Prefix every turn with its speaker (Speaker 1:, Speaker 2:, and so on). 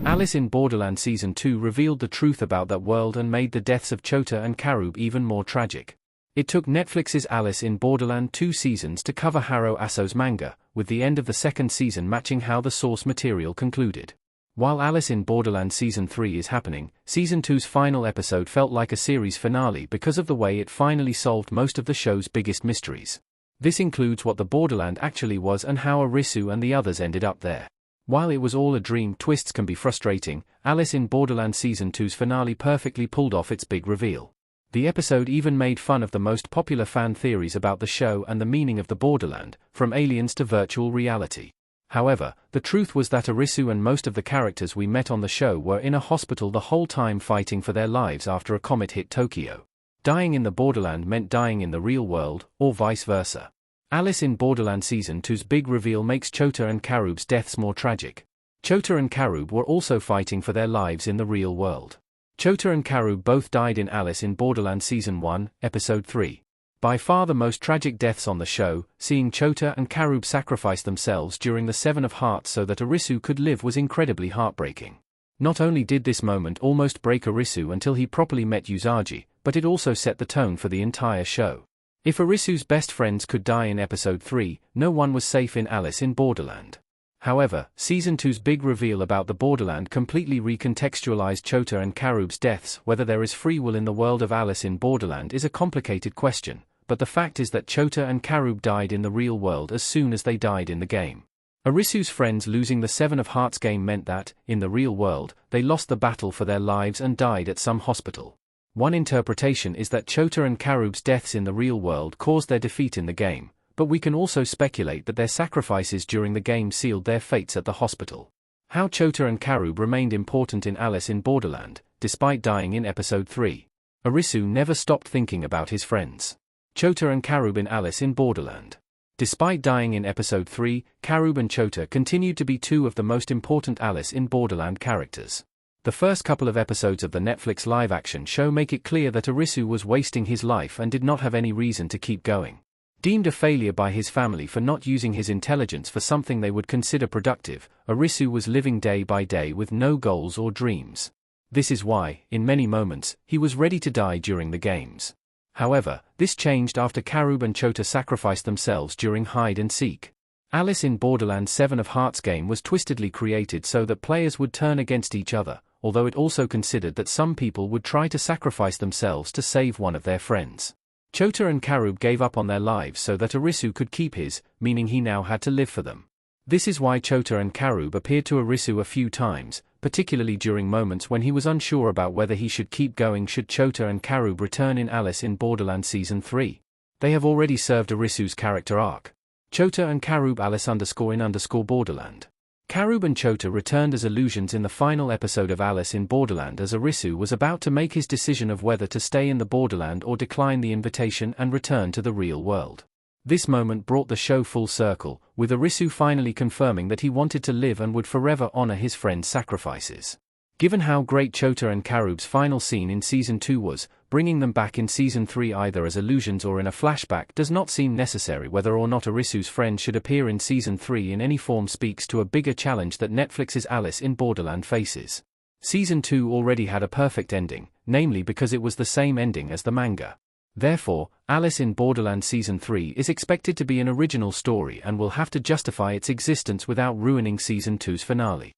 Speaker 1: Alice in Borderland Season 2 revealed the truth about that world and made the deaths of Chota and Karub even more tragic. It took Netflix's Alice in Borderland 2 seasons to cover Haro Aso's manga, with the end of the second season matching how the source material concluded. While Alice in Borderland Season 3 is happening, Season 2's final episode felt like a series finale because of the way it finally solved most of the show's biggest mysteries. This includes what the Borderland actually was and how Arisu and the others ended up there. While it was all a dream, twists can be frustrating. Alice in Borderland Season 2's finale perfectly pulled off its big reveal. The episode even made fun of the most popular fan theories about the show and the meaning of the Borderland, from aliens to virtual reality. However, the truth was that Arisu and most of the characters we met on the show were in a hospital the whole time fighting for their lives after a comet hit Tokyo. Dying in the Borderland meant dying in the real world, or vice versa. Alice in Borderland Season 2's big reveal makes Chota and Karub's deaths more tragic. Chota and Karub were also fighting for their lives in the real world. Chota and Karub both died in Alice in Borderland Season 1, Episode 3. By far the most tragic deaths on the show, seeing Chota and Karub sacrifice themselves during the Seven of Hearts so that Arisu could live was incredibly heartbreaking. Not only did this moment almost break Arisu until he properly met Usagi, but it also set the tone for the entire show. If Arisu's best friends could die in Episode 3, no one was safe in Alice in Borderland. However, Season 2's big reveal about the Borderland completely recontextualized Chota and Karub's deaths. Whether there is free will in the world of Alice in Borderland is a complicated question, but the fact is that Chota and Karub died in the real world as soon as they died in the game. Arisu's friends losing the Seven of Hearts game meant that, in the real world, they lost the battle for their lives and died at some hospital. One interpretation is that Chota and Karub's deaths in the real world caused their defeat in the game, but we can also speculate that their sacrifices during the game sealed their fates at the hospital. How Chota and Karub remained important in Alice in Borderland, despite dying in Episode 3. Arisu never stopped thinking about his friends. Chota and Karub in Alice in Borderland. Despite dying in Episode 3, Karub and Chota continued to be two of the most important Alice in Borderland characters. The first couple of episodes of the Netflix live-action show make it clear that Arisu was wasting his life and did not have any reason to keep going. Deemed a failure by his family for not using his intelligence for something they would consider productive, Arisu was living day by day with no goals or dreams. This is why, in many moments, he was ready to die during the games. However, this changed after Karub and Chota sacrificed themselves during hide and seek. Alice in Borderland Seven of Hearts game was twistedly created so that players would turn against each other, although it also considered that some people would try to sacrifice themselves to save one of their friends. Chota and Karub gave up on their lives so that Arisu could keep his, meaning he now had to live for them. This is why Chota and Karub appeared to Arisu a few times, particularly during moments when he was unsure about whether he should keep going should Chota and Karub return in Alice in Borderland Season 3. They have already served Arisu's character arc. Chota and Karub Alice_in_Borderland. Karub and Chota returned as illusions in the final episode of Alice in Borderland as Arisu was about to make his decision of whether to stay in the Borderland or decline the invitation and return to the real world. This moment brought the show full circle, with Arisu finally confirming that he wanted to live and would forever honor his friend's sacrifices. Given how great Chota and Karub's final scene in Season 2 was, bringing them back in Season 3 either as illusions or in a flashback does not seem necessary. Whether or not Arisu's friend should appear in Season 3 in any form speaks to a bigger challenge that Netflix's Alice in Borderland faces. Season 2 already had a perfect ending, namely because it was the same ending as the manga. Therefore, Alice in Borderland Season 3 is expected to be an original story and will have to justify its existence without ruining Season 2's finale.